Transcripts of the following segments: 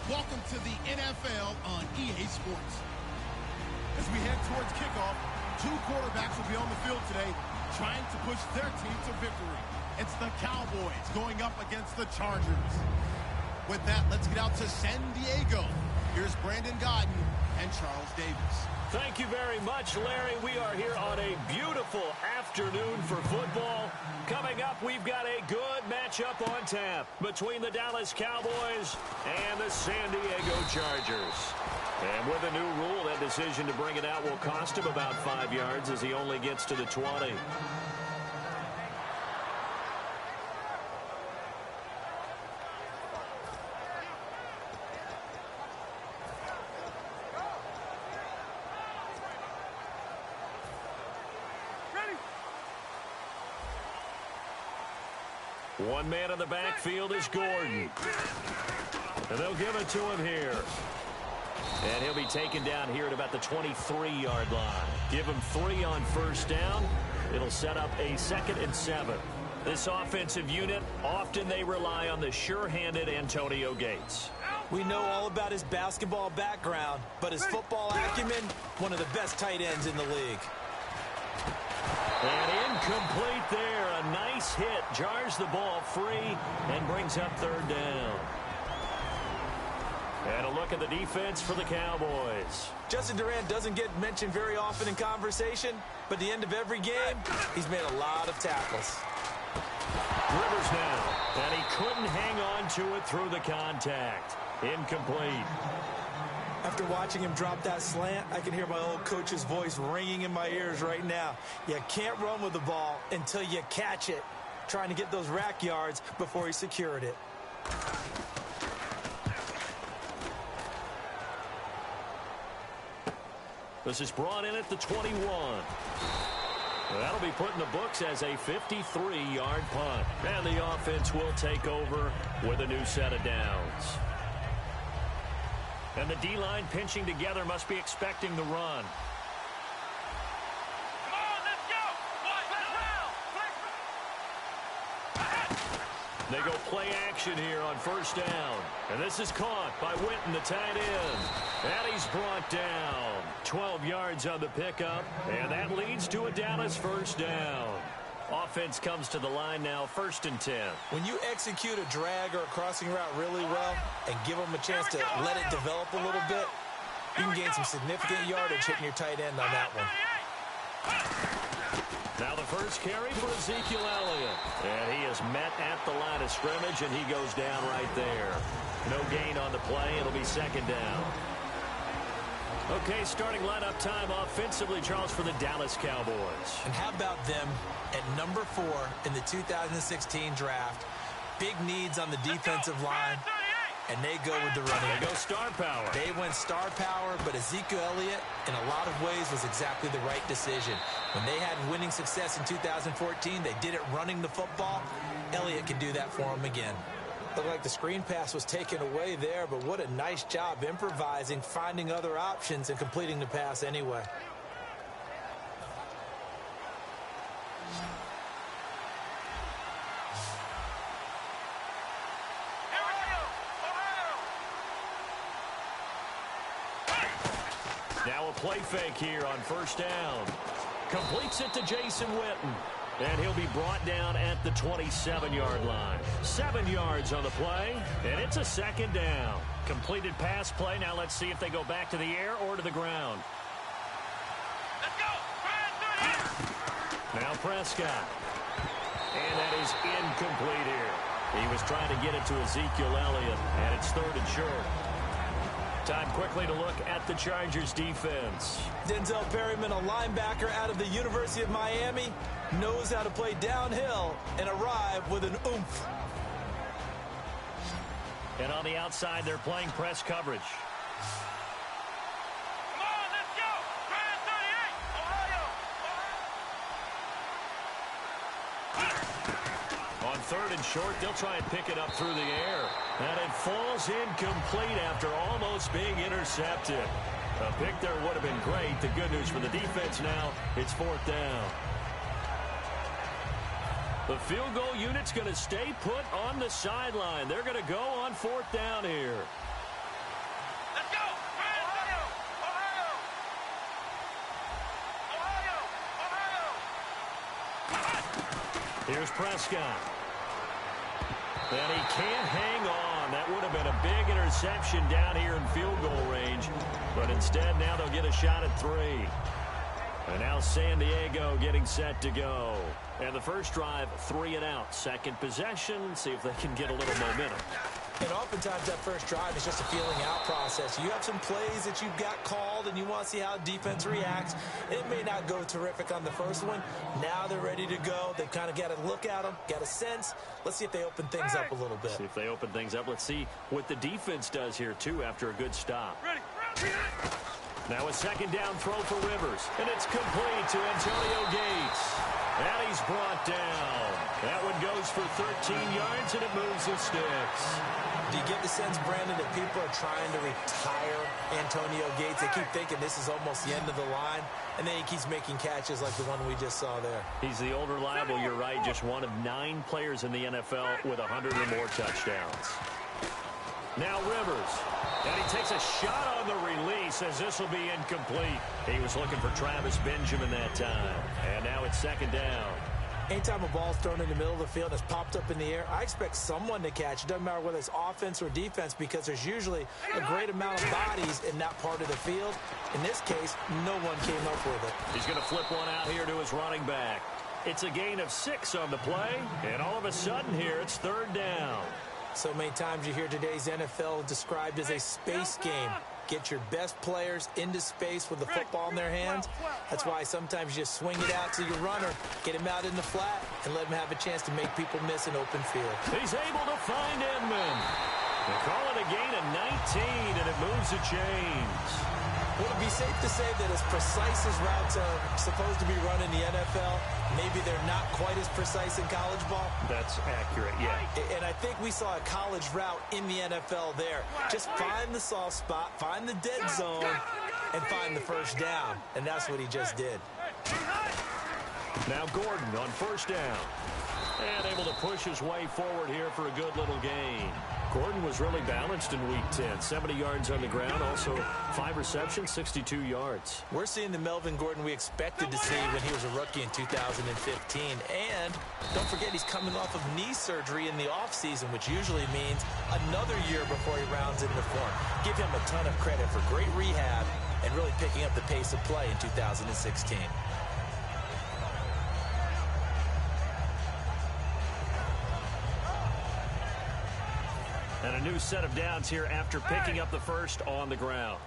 Welcome to the NFL on EA Sports. As we head towards kickoff, two quarterbacks will be on the field today trying to push their team to victory. It's the Cowboys going up against the Chargers. With that, let's get out to San Diego. Here's Brandon Godden and Charles Davis. Thank you very much, Larry. We are here on a beautiful afternoon for football. Coming up, we've got a good matchup on tap between the Dallas Cowboys and the San Diego Chargers. And with a new rule, that decision to bring it out will cost him about 5 yards as he only gets to the 20. One man in the backfield is Gordon. And they'll give it to him here. And he'll be taken down here at about the 23-yard line. Give him 3 on first down. It'll set up a 2nd and 7. This offensive unit, often they rely on the sure-handed Antonio Gates. We know all about his basketball background, but his football acumen, one of the best tight ends in the league. And incomplete there. A nice hit. Jars the ball free and brings up 3rd down. And a look at the defense for the Cowboys. Justin Durant doesn't get mentioned very often in conversation, but at the end of every game, he's made a lot of tackles. Rivers now. And he couldn't hang on to it through the contact. Incomplete. After watching him drop that slant, I can hear my old coach's voice ringing in my ears right now. You can't run with the ball until you catch it. Trying to get those rack yards before he secured it. This is brought in at the 21. That'll be put in the books as a 53-yard punt. And the offense will take over with a new set of downs. And the D-line pinching together must be expecting the run. Come on, let's go! They go play action here on first down. And this is caught by Witten, the tight end. And he's brought down. 12 yards on the pickup. And that leads to a Dallas first down. Offense comes to the line now, 1st and 10. When you execute a drag or a crossing route really well and give them a chance to let it develop a little bit, you can gain some significant yardage hitting your tight end on that one. Now the first carry for Ezekiel Elliott. And he is met at the line of scrimmage, and he goes down right there. No gain on the play. It'll be 2nd down. Okay, starting lineup time offensively, Charles, for the Dallas Cowboys. And how about them at number 4 in the 2016 draft? Big needs on the defensive line, and they go with the running. They go star power. They went star power, but Ezekiel Elliott, in a lot of ways, was exactly the right decision. When they had winning success in 2014, they did it running the football. Elliott can do that for them again. Looked like the screen pass was taken away there, but what a nice job improvising, finding other options, and completing the pass anyway. Now a play fake here on first down. Completes it to Jason Witten. And he'll be brought down at the 27-yard line. 7 yards on the play, and it's a 2nd down. Completed pass play. Now let's see if they go back to the air or to the ground. Let's go! Now Prescott. And that is incomplete here. He was trying to get it to Ezekiel Elliott, and it's 3rd and short. Time quickly to look at the Chargers defense. Denzel Perryman, a linebacker out of the University of Miami, knows how to play downhill and arrive with an oomph. And on the outside, they're playing press coverage. Come on, let's go! Grand 38, Ohio! On 3rd and short, they'll try and pick it up through the air. And it falls incomplete after almost being intercepted. A pick there would have been great. The good news for the defense now, it's 4th down. The field goal unit's going to stay put on the sideline. They're going to go on 4th down here. Here's Prescott. And he can't hang on. That would have been a big interception down here in field goal range. But instead, now they'll get a shot at 3. And now San Diego getting set to go. And the first drive, 3 and out. Second possession, see if they can get a little momentum. And oftentimes that first drive is just a feeling out process. You have some plays that you've got called and you want to see how defense reacts. It may not go terrific on the first one. Now they're ready to go. They've kind of got to look at them, got a sense. Let's see if they open things up a little bit. See if they open things up. Let's see what the defense does here, too, after a good stop. Ready. Now a second down throw for Rivers. And it's complete to Antonio Gates. And he's brought down. That one goes for 13 yards, and it moves the sticks. Do you get the sense, Brandon, that people are trying to retire Antonio Gates? They keep thinking this is almost the end of the line, and then he keeps making catches like the one we just saw there. He's the old reliable, you're right, just one of 9 players in the NFL with 100 or more touchdowns. Now Rivers, and he takes a shot on the release as this will be incomplete. He was looking for Travis Benjamin that time, and now it's second down. Anytime a ball's thrown in the middle of the field and it's popped up in the air, I expect someone to catch. It doesn't matter whether it's offense or defense because there's usually a great amount of bodies in that part of the field. In this case, no one came up with it. He's going to flip one out here to his running back. It's a gain of 6 on the play, and all of a sudden here it's third down. So many times you hear today's NFL described as a space game. Get your best players into space with the football in their hands. That's why sometimes you just swing it out to your runner, get him out in the flat, and let him have a chance to make people miss an open field. He's able to find Inman. They call it a gain of 19, and it moves the chains. Would it be safe to say that as precise as routes are supposed to be run in the NFL, maybe they're not quite as precise in college ball? That's accurate, yeah. And I think we saw a college route in the NFL there. Just find the soft spot, find the dead zone, and find the first down. And that's what he just did. Now Gordon on first down. And able to push his way forward here for a good little gain. Gordon was really balanced in Week 10. 70 yards on the ground, also 5 receptions, 62 yards. We're seeing the Melvin Gordon we expected to see when he was a rookie in 2015. And don't forget, he's coming off of knee surgery in the offseason, which usually means another year before he rounds into form. Give him a ton of credit for great rehab and really picking up the pace of play in 2016. And a new set of downs here after picking up the first on the ground.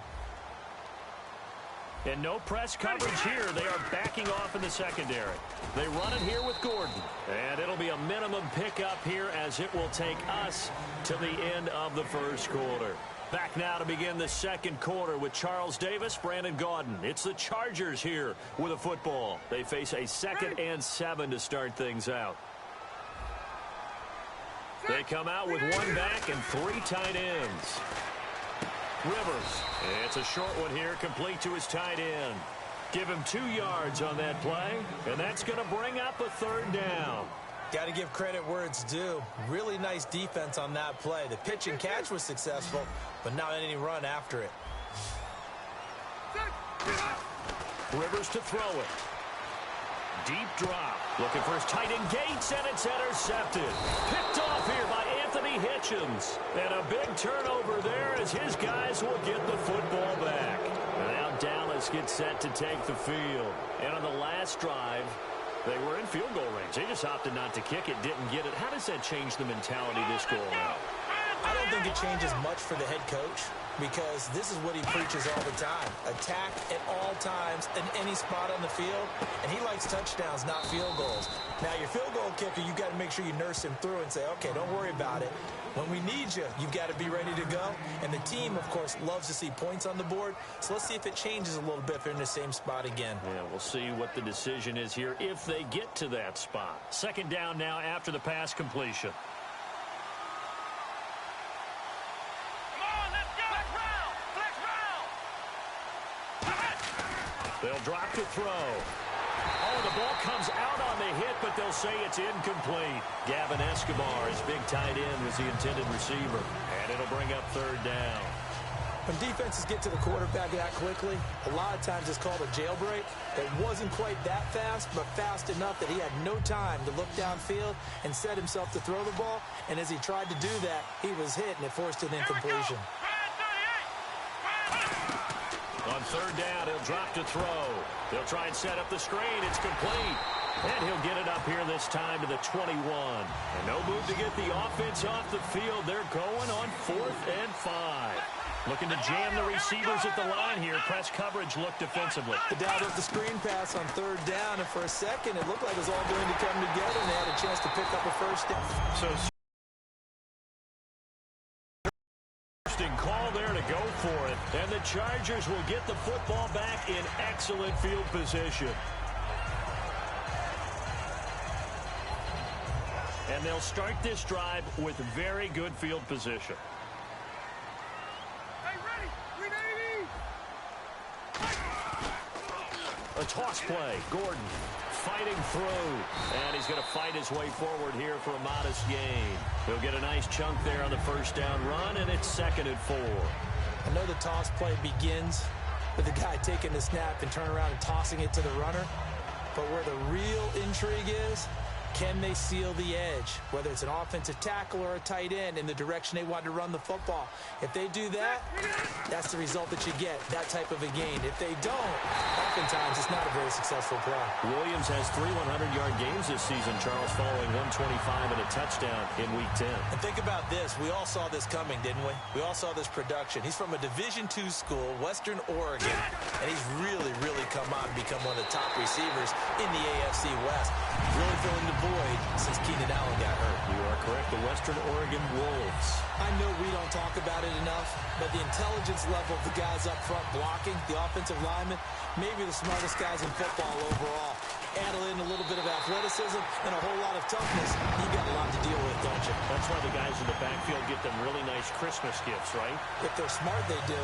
And no press coverage here. They are backing off in the secondary. They run it here with Gordon. And it'll be a minimum pickup here as it will take us to the end of the first quarter. Back now to begin the second quarter with Charles Davis, Brandon Gaudin. It's the Chargers here with a football. They face a 2nd and 7 to start things out. They come out with 1 back and 3 tight ends. Rivers. It's a short one here, complete to his tight end. Give him 2 yards on that play, and that's going to bring up a third down. Got to give credit where it's due. Really nice defense on that play. The pitch and catch was successful, but not any run after it. Rivers to throw it. Deep drop. Looking for his tight end Gates, and it's intercepted. Picked off here by Anthony Hitchens. And a big turnover there as his guys will get the football back. And now Dallas gets set to take the field. And on the last drive, they were in field goal range. They just opted not to kick it, didn't get it. How does that change the mentality this go around? I don't think it changes much for the head coach because this is what he preaches all the time. Attack at all times in any spot on the field, and he likes touchdowns, not field goals. Now, your field goal kicker, you've got to make sure you nurse him through and say, okay, don't worry about it. When we need you, you've got to be ready to go. And the team, of course, loves to see points on the board. So let's see if it changes a little bit if they're in the same spot again. Yeah, we'll see what the decision is here if they get to that spot. Second down now after the pass completion. They'll drop to throw. Oh, the ball comes out on the hit, but they'll say it's incomplete. Gavin Escobar, his big tight end, was the intended receiver. And it'll bring up third down. When defenses get to the quarterback that quickly, a lot of times it's called a jailbreak. It wasn't quite that fast, but fast enough that he had no time to look downfield and set himself to throw the ball. And as he tried to do that, he was hit, and it forced an incompletion. On third down, he'll drop to throw. They'll try and set up the screen. It's complete. And he'll get it up here this time to the 21. And no move to get the offense off the field. They're going on 4th and 5. Looking to jam the receivers at the line here. Press coverage look defensively. The down with the screen pass on third down, and for a second, it looked like it was all going to come together, and they had a chance to pick up a first down. So, interesting call there to go for it. And the Chargers will get the football back in excellent field position. And they'll start this drive with very good field position. A toss play. Gordon fighting through. And he's going to fight his way forward here for a modest gain. He'll get a nice chunk there on the first down run, and it's 2nd and 4. I know the toss play begins with the guy taking the snap and turning around and tossing it to the runner. But where the real intrigue is, can they seal the edge, whether it's an offensive tackle or a tight end, in the direction they want to run the football? If they do that, that's the result that you get, that type of a gain. If they don't, oftentimes it's not a very successful play. Williams has 3 100-yard games this season, Charles, following 125 and a touchdown in Week 10. And think about this. We all saw this coming, didn't we? We all saw this production. He's from a Division II school, Western Oregon, and he's really, really come on and become one of the top receivers in the AFC West. Really filling the void since Keenan Allen got hurt. You are correct. The Western Oregon Wolves. I know we don't talk about it enough, but the intelligence level of the guys up front blocking, the offensive linemen, maybe the smartest guys in football overall. Add in a little bit of athleticism and a whole lot of toughness, you got a lot to deal with, don't you? That's why the guys in the backfield get them really nice Christmas gifts, right? If they're smart, they do.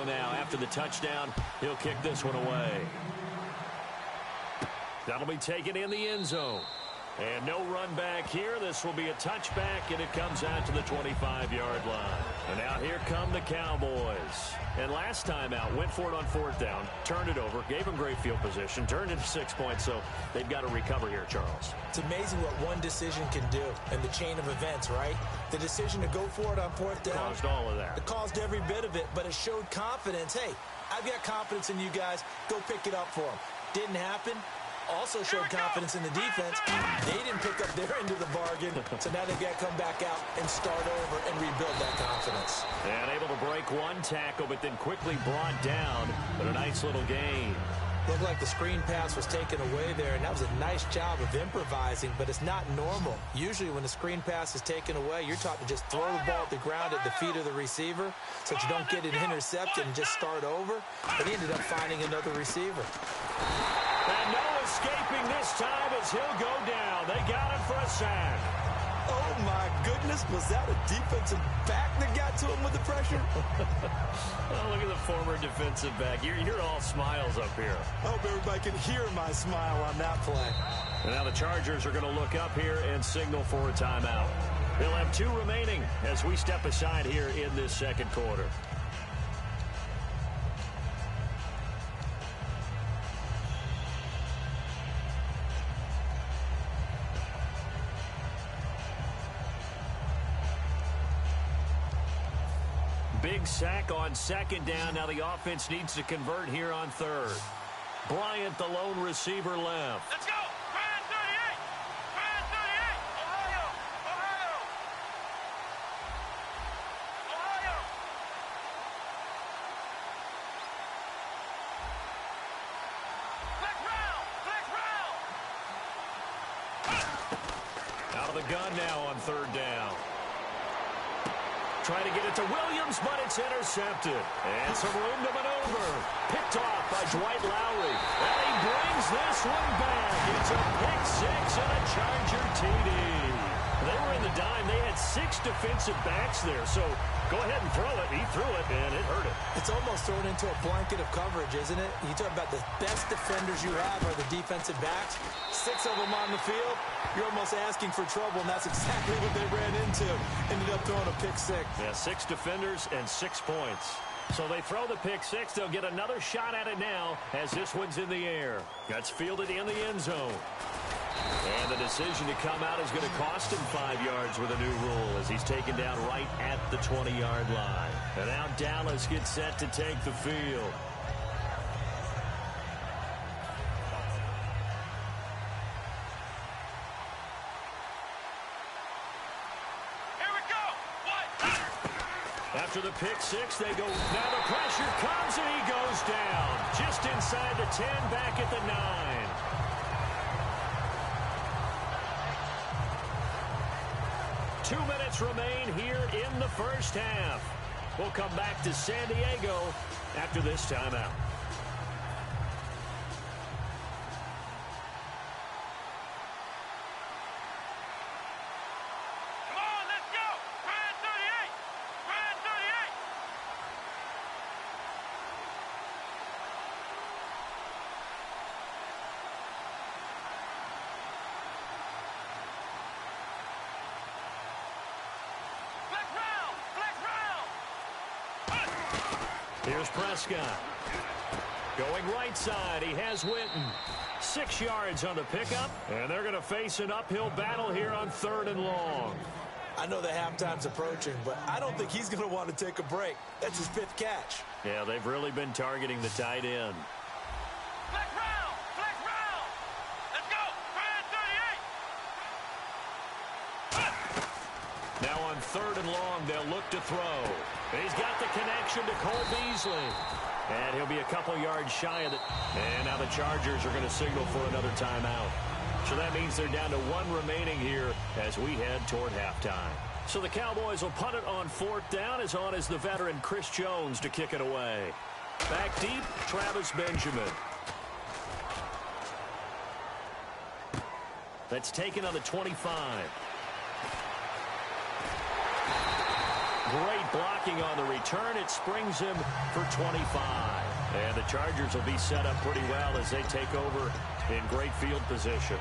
Now after the touchdown, he'll kick this one away. That'll be taken in the end zone. And no run back here. This will be a touchback, and it comes out to the 25-yard line. And now here come the Cowboys. And last time out, went for it on 4th down, turned it over, gave them great field position, turned into 6 points, so they've got to recover here, Charles. It's amazing what one decision can do in the chain of events, right? The decision to go for it on 4th down. Caused all of that. It caused every bit of it, but it showed confidence. Hey, I've got confidence in you guys. Go pick it up for them. Didn't happen. Also showed confidence in the defense. They didn't pick up their end of the bargain, so now they've got to come back out and start over and rebuild that confidence. And able to break one tackle, but then quickly brought down, but a nice little gain. Looked like the screen pass was taken away there, and that was a nice job of improvising, but it's not normal. Usually when the screen pass is taken away, you're taught to just throw the ball at the ground at the feet of the receiver so that you don't get it intercepted and just start over, but he ended up finding another receiver. And no escaping this time as he'll go down. They got him for a sack. Oh, my goodness. Was that a defensive back that got to him with the pressure? Oh, look at the former defensive back. You're all smiles up here. I hope everybody can hear my smile on that play. And now the Chargers are going to look up here and signal for a timeout. They'll have 2 remaining as we step aside here in this second quarter. Big sack on 2nd down. Now the offense needs to convert here on 3rd. Bryant, the lone receiver, left. Let's go! Bryant 38! Bryant 38! Ohio! Ohio! Ohio! Flex round! Flex round! Out of the gun now on 3rd down. Trying to get it to Williams, but it's intercepted. And some room to maneuver. Picked off by Dwight Lowry. And he brings this one back. It's a pick 6 and a Charger TD. They were in the dime. They had 6 defensive backs there. So go ahead and throw it. He threw it, and it hurt him. It's almost thrown into a blanket of coverage, isn't it? You talk about the best defenders you have are the defensive backs. 6 of them on the field. You're almost asking for trouble, and that's exactly what they ran into. Ended up throwing a pick 6. Yeah, 6 defenders and 6 points. So they throw the pick 6. They'll get another shot at it now as this one's in the air. That's fielded in the end zone. And the decision to come out is going to cost him 5 yards with a new rule as he's taken down right at the 20-yard line. And now Dallas gets set to take the field. After the pick 6, they go. Now the pressure comes, and he goes down. Just inside the 10, back at the 9. Two minutes remain here in the first half. We'll come back to San Diego after this timeout. Here's Prescott. Going right side, he has Witten. 6 yards on the pickup, and they're going to face an uphill battle here on 3rd and long. I know the halftime's approaching, but I don't think he's going to want to take a break. That's his 5th catch. Yeah, they've really been targeting the tight end. Flex round! Flex round! Let's go! Now on 3rd and long, they'll look to throw. He's got the connection to Cole Beasley. And he'll be a couple yards shy of it. And now the Chargers are going to signal for another timeout. So that means they're down to 1 remaining here as we head toward halftime. So the Cowboys will punt it on 4th down. As on is the veteran Chris Jones to kick it away. Back deep, Travis Benjamin. That's taken on the 25. Great blocking on the return. It springs him for 25. And the Chargers will be set up pretty well as they take over in great field position.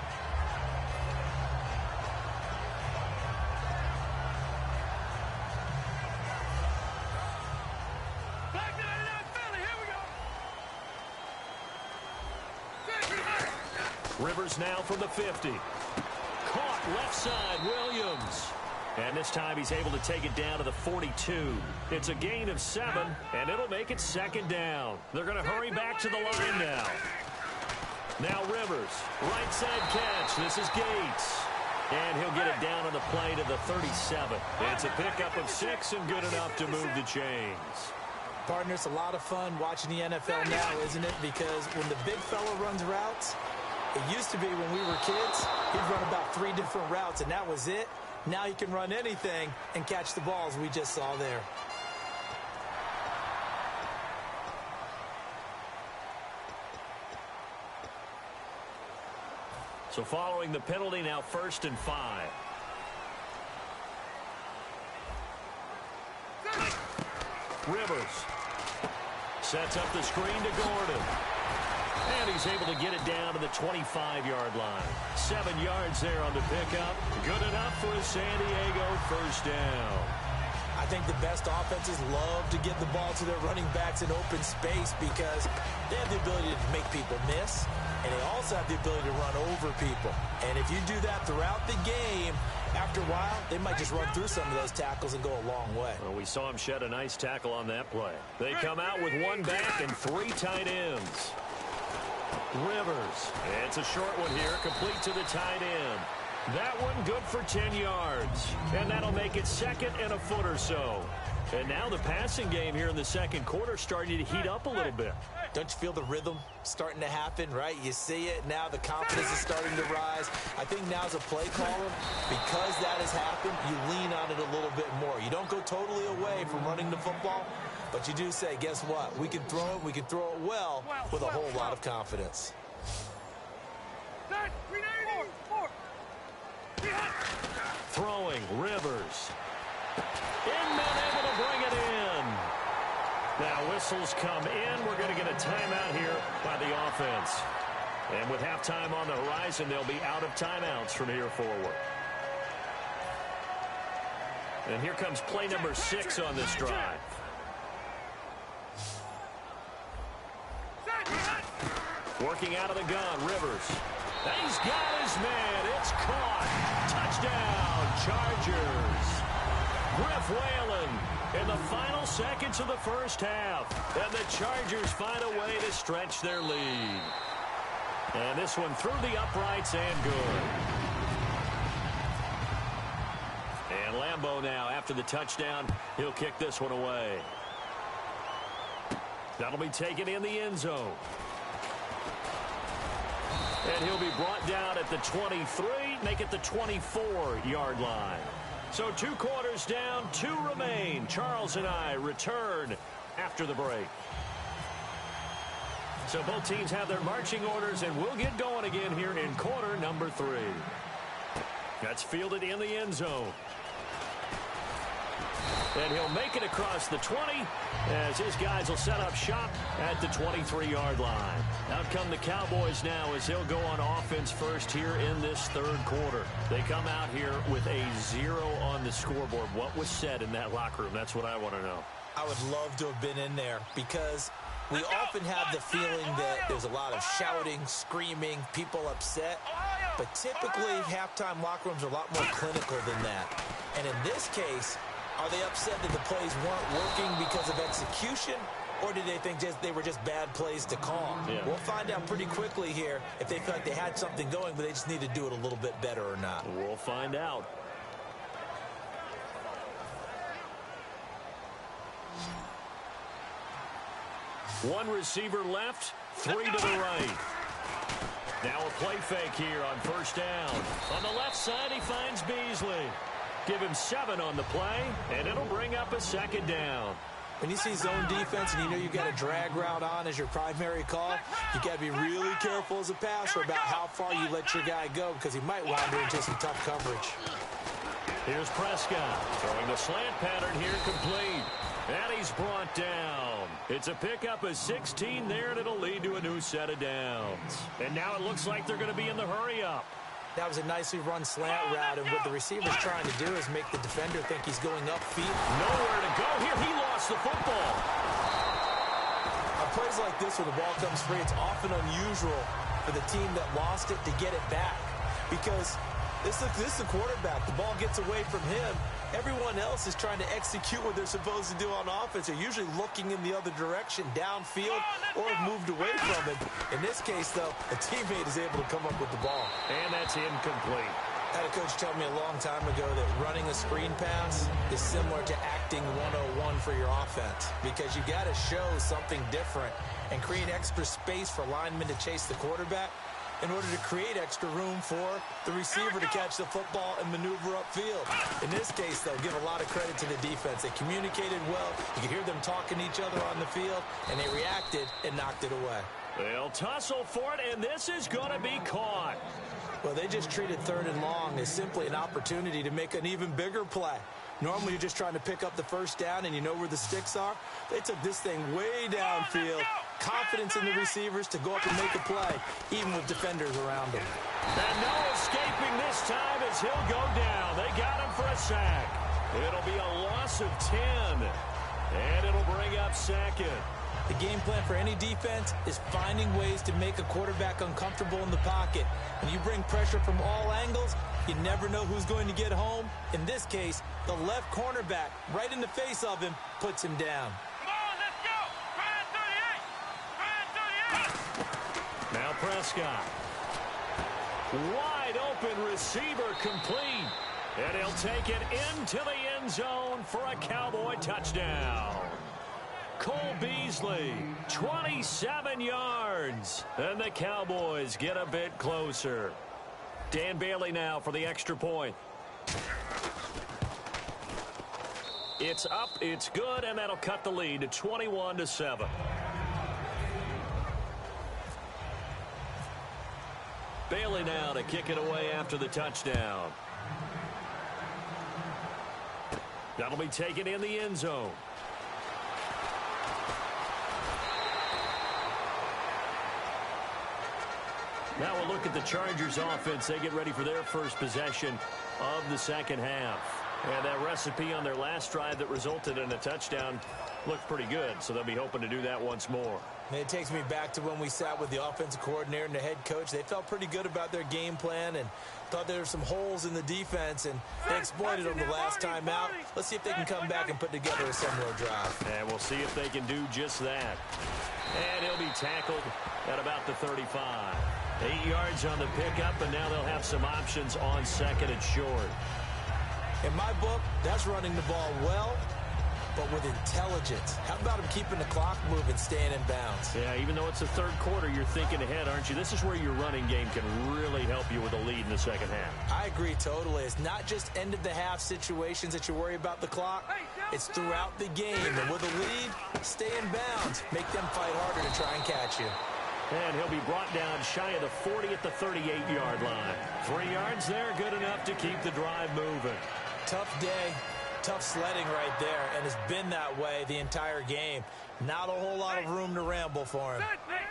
Rivers now from the 50. Caught left side, Williams. And this time he's able to take it down to the 42. It's a gain of 7, and it'll make it 2nd down. They're going to hurry back to the line now. Now Rivers, right side catch. This is Gates. And he'll get it down on the play to the 37. It's a pickup of 6 and good enough to move the chains. Partner, it's a lot of fun watching the NFL now, isn't it? Because when the big fella runs routes, it used to be when we were kids, he'd run about 3 different routes, and that was it. Now he can run anything and catch the balls we just saw there. So following the penalty, now 1st and 5. Rivers sets up the screen to Gordon. And he's able to get it down to the 25-yard line. 7 yards there on the pickup. Good enough for a San Diego 1st down. I think the best offenses love to get the ball to their running backs in open space because they have the ability to make people miss, and they also have the ability to run over people. And if you do that throughout the game, after a while, they might just run through some of those tackles and go a long way. Well, we saw him shed a nice tackle on that play. They come out with 1 back and 3 tight ends. Rivers. It's a short one here, complete to the tight end. That one good for 10 yards. And that'll make it 2nd and a foot or so. And now the passing game here in the 2nd quarter starting to heat up a little bit. Don't you feel the rhythm starting to happen, right? You see it now, the confidence is starting to rise. I think now as a play caller, because that has happened, you lean on it a little bit more. You don't go totally away from running the football, but you do say, guess what? We can throw it well with a whole lot of confidence. Throwing, Rivers. Inman able to bring it in. Now whistles come in. We're going to get a timeout here by the offense. And with halftime on the horizon, they'll be out of timeouts from here forward. And here comes play number 6 on this drive. Working out of the gun, Rivers. He's got his man. It's caught. Touchdown, Chargers. Griff Whalen in the final seconds of the first half. And the Chargers find a way to stretch their lead. And this one through the uprights and good. And Lambeau now, after the touchdown, he'll kick this one away. That'll be taken in the end zone. And he'll be brought down at the 23, make it the 24-yard line. So 2 quarters down, 2 remain. Charles and I return after the break. So both teams have their marching orders, and we'll get going again here in quarter number 3. That's fielded in the end zone. And he'll make it across the 20 as his guys will set up shop at the 23-yard line. Out come the Cowboys now as they'll go on offense first here in this third quarter. They come out here with a 0 on the scoreboard. What was said in that locker room? That's what I want to know. I would love to have been in there because we often have the feeling that there's a lot of shouting, screaming, people upset. But typically, halftime locker rooms are a lot more clinical than that. And in this case, are they upset that the plays weren't working because of execution, or did they think they were just bad plays to call? Yeah. We'll find out pretty quickly here if they feel like they had something going, but they just need to do it a little bit better or not. We'll find out. One receiver left, 3 to the right. Now a play fake here on first down. On the left side, he finds Beasley. Give him 7 on the play, and it'll bring up a second down. When you see zone defense and you know you've got a drag route on as your primary call, you got to be really careful as a passer about how far you let your guy go because he might wander into some tough coverage. Here's Prescott throwing the slant pattern here, complete. And he's brought down. It's a pickup of 16 there, and it'll lead to a new set of downs. And now it looks like they're going to be in the hurry-up. That was a nicely run slant route, and what the receiver's trying to do is make the defender think he's going upfield. Nowhere to go here. He lost the football. On plays like this where the ball comes free, it's often unusual for the team that lost it to get it back because this is the quarterback. The ball gets away from him. Everyone else is trying to execute what they're supposed to do on offense. They're usually looking in the other direction, downfield, or have moved away from him. In this case, though, a teammate is able to come up with the ball. And that's incomplete. I had a coach tell me a long time ago that running a screen pass is similar to acting 101 for your offense because you got to show something different and create extra space for linemen to chase the quarterback in order to create extra room for the receiver to catch the football and maneuver upfield. In this case, though, give a lot of credit to the defense. They communicated well. You could hear them talking to each other on the field, and they reacted and knocked it away. They'll tussle for it, and this is going to be caught. Well, they just treated 3rd and long as simply an opportunity to make an even bigger play. Normally, you're just trying to pick up the first down, and you know where the sticks are. They took this thing way downfield. Confidence in the receivers to go up and make a play, even with defenders around them. And no escaping this time as he'll go down. They got him for a sack. It'll be a loss of 10, and it'll bring up 2nd. The game plan for any defense is finding ways to make a quarterback uncomfortable in the pocket. When you bring pressure from all angles, you never know who's going to get home. In this case, the left cornerback, right in the face of him, puts him down. Come on, let's go! Ryan 38! Ryan 38! Now Prescott. Wide open receiver complete. And he'll take it into the end zone for a Cowboy touchdown. Cole Beasley, 27 yards. And the Cowboys get a bit closer. Dan Bailey now for the extra point. It's up, it's good, and that'll cut the lead to 21-7. Bailey now to kick it away after the touchdown. That'll be taken in the end zone. Now we'll look at the Chargers offense. They get ready for their first possession of the second half. And that recipe on their last drive that resulted in a touchdown looked pretty good, so they'll be hoping to do that once more. And it takes me back to when we sat with the offensive coordinator and the head coach. They felt pretty good about their game plan and thought there were some holes in the defense, and they exploited them the last time out. Let's see if they can come back and put together a similar drive. And we'll see if they can do just that. And he'll be tackled at about the 35. 8 yards on the pickup, and now they'll have some options on second and short. In my book, that's running the ball well, but with intelligence. How about him keeping the clock moving, staying in bounds? Yeah, even though it's the third quarter, you're thinking ahead, aren't you? This is where your running game can really help you with a lead in the second half. I agree totally. It's not just end-of-the-half situations that you worry about the clock. It's throughout the game. And with a lead, stay in bounds. Make them fight harder to try and catch you. And he'll be brought down shy of the 40 at the 38-yard line. 3 yards there, good enough to keep the drive moving. Tough day, tough sledding right there, and it's been that way the entire game. Not a whole lot of room to ramble for him.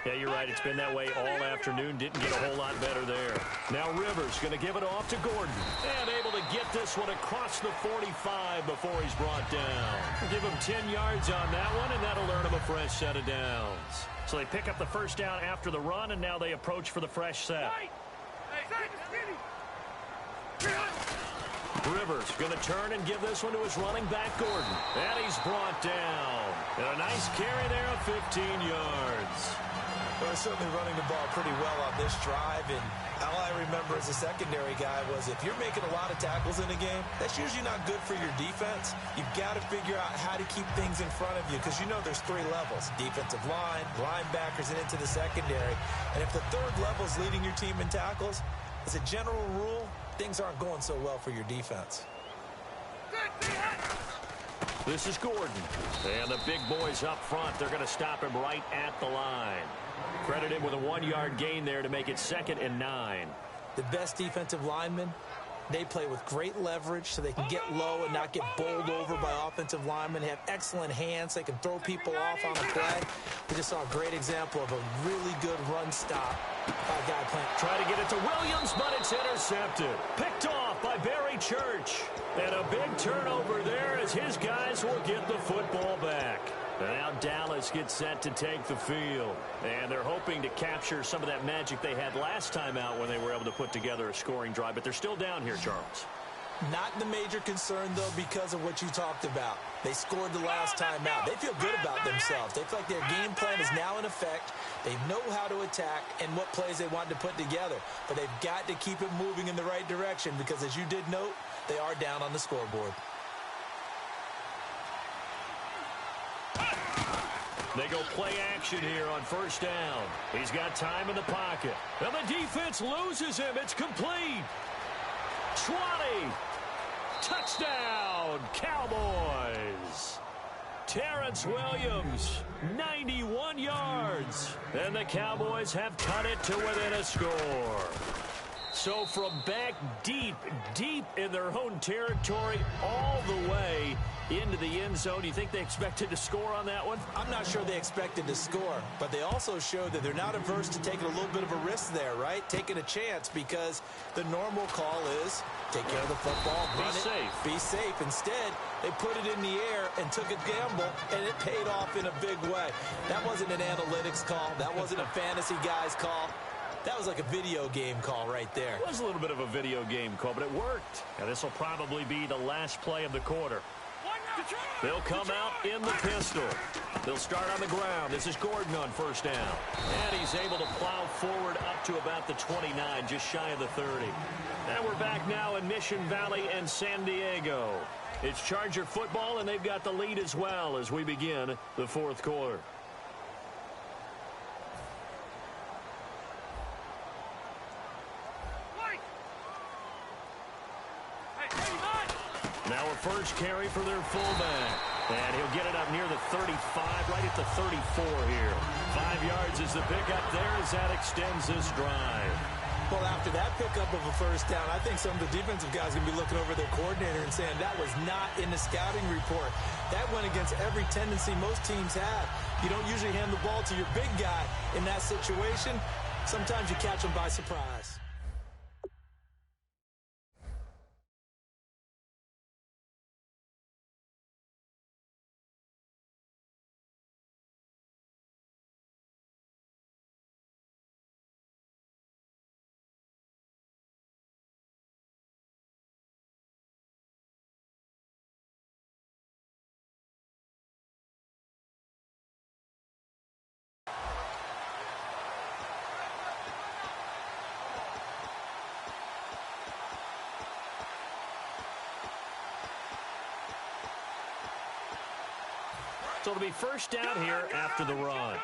Yeah, you're right. It's been that way all afternoon. Didn't get a whole lot better there. Now Rivers going to give it off to Gordon. And able to get this one across the 45 before he's brought down. Give him 10 yards on that one, and that'll earn him a fresh set of downs. So they pick up the first down after the run, and now they approach for the fresh set. Rivers going to turn and give this one to his running back, Gordon. And he's brought down. And a nice carry there of 15 yards. Well, they're certainly running the ball pretty well on this drive, and all I remember as a secondary guy was if you're making a lot of tackles in a game, that's usually not good for your defense. You've got to figure out how to keep things in front of you because you know there's 3 levels, defensive line, linebackers, and into the secondary. And if the third level is leading your team in tackles, as a general rule, things aren't going so well for your defense. This is Gordon. And the big boys up front, they're going to stop him right at the line. Credit him with a 1-yard gain there to make it 2nd and 9. The best defensive linemen, they play with great leverage so they can get low and not get bowled over by offensive linemen. They have excellent hands. They can throw people off on the play. We just saw a great example of a really good run stop by a guy playing. Try to get it to Williams, but it's intercepted. Picked off by Barry Church. And a big turnover there as his guys will get the football back. And now Dallas gets set to take the field. And they're hoping to capture some of that magic they had last time out when they were able to put together a scoring drive. But they're still down here, Charles. Not the major concern, though, because of what you talked about. They scored the last time out. They feel good about themselves. They feel like their game plan is now in effect. They know how to attack and what plays they want to put together. But they've got to keep it moving in the right direction because, as you did note, they are down on the scoreboard. They go play action here on first down. He's got time in the pocket. And the defense loses him. It's complete. 20. Touchdown, Cowboys. Terrence Williams, 91 yards. And the Cowboys have cut it to within a score. So from back deep in their own territory, all the way into the end zone. Do you think they expected to score on that one? I'm not sure they expected to score, but they also showed that they're not averse to taking a little bit of a risk there, right? Taking a chance because the normal call is take care of the football, run it, be safe. Instead, they put it in the air and took a gamble, and it paid off in a big way. That wasn't an analytics call. That wasn't a fantasy guy's call. That was like a video game call right there. It was a little bit of a video game call, but it worked. And this will probably be the last play of the quarter. They'll come out in the pistol. They'll start on the ground. This is Gordon on first down. And he's able to plow forward up to about the 29, just shy of the 30. And we're back now in Mission Valley and San Diego. It's Charger football, and they've got the lead as well as we begin the fourth quarter. Now a first carry for their fullback. And he'll get it up near the 35, right at the 34 here. 5 yards is the pickup there as that extends this drive. Well, after that pickup of a first down, I think some of the defensive guys are going to be looking over their coordinator and saying that was not in the scouting report. That went against every tendency most teams have. You don't usually hand the ball to your big guy in that situation. Sometimes you catch them by surprise. So it'll be first down here after the run.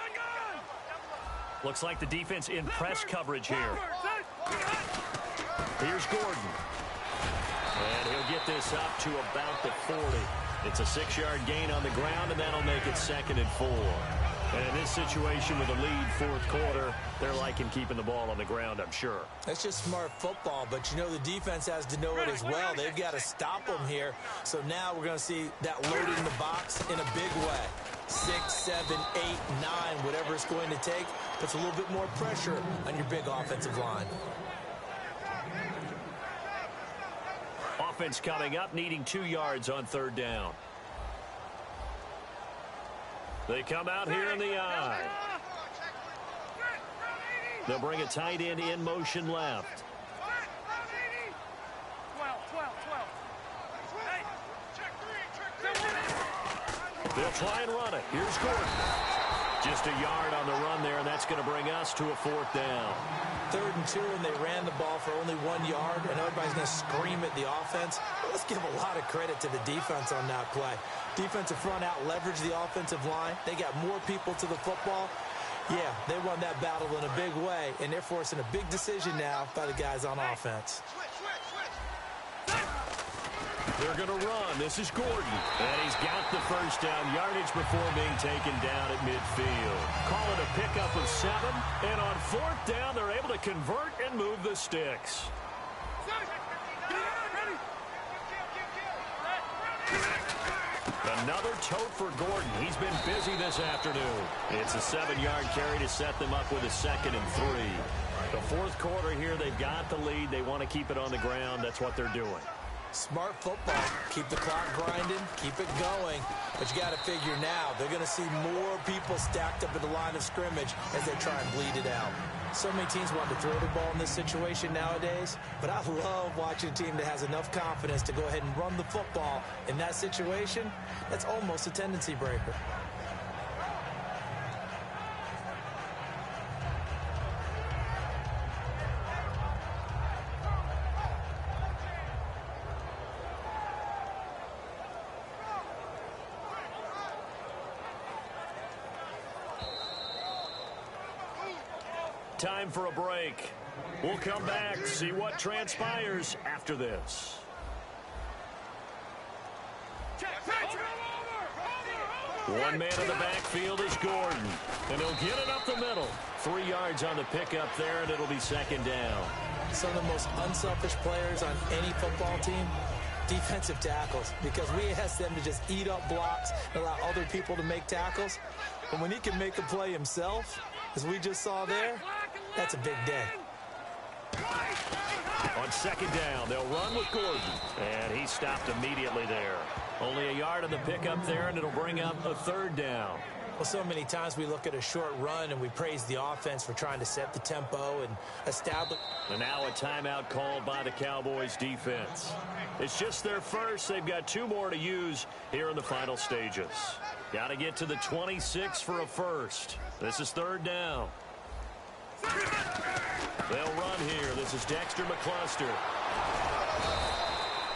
Looks like the defense in press coverage here. Here's Gordon. And he'll get this up to about the 40. It's a 6-yard gain on the ground, and that'll make it 2nd and 4. And in this situation with a lead fourth quarter, they're liking keeping the ball on the ground, I'm sure. That's just smart football, but you know the defense has to know it as well. They've got to stop them here. So now we're going to see that load in the box in a big way. 6, 7, 8, 9, whatever it's going to take, puts a little bit more pressure on your big offensive line. Offense coming up, needing 2 yards on 3rd down. They come out here in the I. They'll bring a tight end in motion left. 12. They'll try and run it. Here's Gordon. Just a yard on the run there, and that's going to bring us to a 4th down. 3rd and 2, and they ran the ball for only 1 yard, and everybody's going to scream at the offense. Well, let's give a lot of credit to the defense on that play. Defensive front out leveraged the offensive line. They got more people to the football. Yeah, they won that battle in a big way, and they're forcing a big decision now by the guys on offense. They're going to run. This is Gordon. And he's got the first down yardage before being taken down at midfield. Call it a pickup of 7. And on 4th down, they're able to convert and move the sticks. Another tote for Gordon. He's been busy this afternoon. It's a 7-yard carry to set them up with a 2nd and 3. The fourth quarter here, they've got the lead. They want to keep it on the ground. That's what they're doing. Smart football. Keep the clock grinding, keep it going. But you got to figure now, they're going to see more people stacked up at the line of scrimmage as they try and bleed it out. So many teams want to throw the ball in this situation nowadays, but I love watching a team that has enough confidence to go ahead and run the football in that situation. That's almost a tendency breaker. Time for a break. We'll come back, see what transpires after this. One man in the backfield is Gordon, and he'll get it up the middle. 3 yards on the pickup there, and it'll be 2nd down. Some of the most unselfish players on any football team, defensive tackles, because we ask them to just eat up blocks and allow other people to make tackles. But when he can make a play himself, as we just saw there, that's a big day. On 2nd down, they'll run with Gordon. And he stopped immediately there. Only a yard on the pickup there, and it'll bring up a 3rd down. Well, so many times we look at a short run and we praise the offense for trying to set the tempo and establish. And now a timeout called by the Cowboys defense. It's just their first. They've got 2 more to use here in the final stages. Got to get to the 26 for a first. This is 3rd down. They'll run here. This is Dexter McCluster.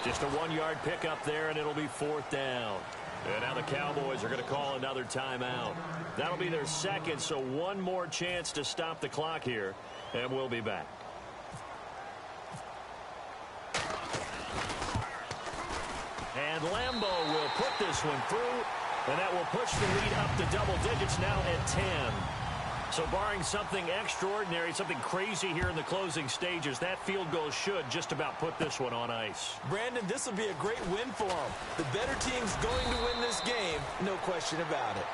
Just a 1-yard pickup there, and it'll be 4th down. And now the Cowboys are going to call another timeout. That'll be their 2nd, so 1 more chance to stop the clock here, and we'll be back. And Lambeau will put this one through, and that will push the lead up to double digits now at 10. So barring something extraordinary, something crazy here in the closing stages, that field goal should just about put this one on ice. Brandon, this will be a great win for them. The better team's going to win this game, no question about it.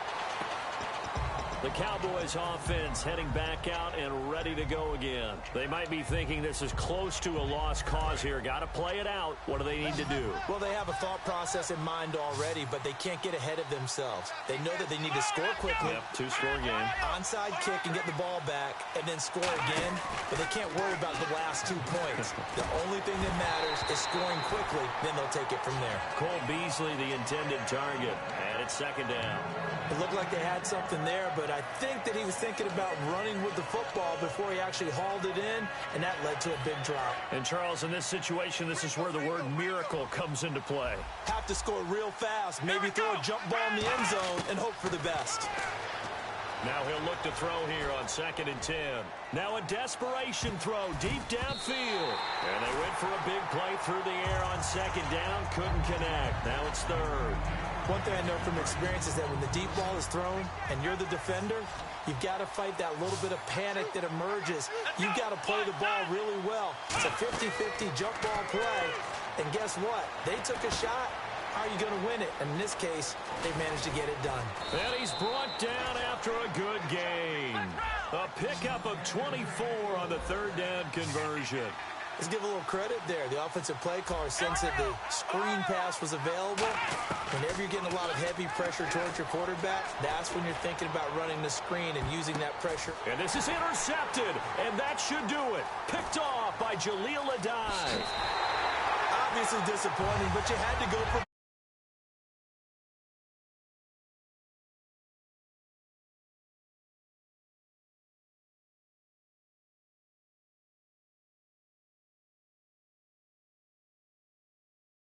The Cowboys offense heading back out and ready to go again. They might be thinking this is close to a lost cause here. Got to play it out. What do they need to do? Well, they have a thought process in mind already, but they can't get ahead of themselves. They know that they need to score quickly. Yep, two-score game. Onside kick and get the ball back and then score again, but they can't worry about the last 2 points. The only thing that matters is scoring quickly, then they'll take it from there. Cole Beasley, the intended target, and it's second down. It looked like they had something there, but I think that he was thinking about running with the football before he actually hauled it in, and that led to a big drop. And, Charles, in this situation, this is where the word miracle comes into play. Have to score real fast, maybe throw a jump ball in the end zone and hope for the best. Now he'll look to throw here on 2nd and 10. Now a desperation throw deep downfield. And they went for a big play through the air on 2nd down. Couldn't connect. Now it's 3rd. One thing I know from experience is that when the deep ball is thrown and you're the defender, you've got to fight that little bit of panic that emerges. You've got to play the ball really well. It's a 50-50 jump ball play. And guess what? They took a shot. How are you going to win it? And in this case, they managed to get it done. And he's brought down after a good gain. A pickup of 24 on the 3rd down conversion. Let's give a little credit there. The offensive play caller sensed that the screen pass was available. Whenever you're getting a lot of heavy pressure towards your quarterback, that's when you're thinking about running the screen and using that pressure. And this is intercepted, and that should do it. Picked off by Jaleel Adai. Obviously disappointing, but you had to go for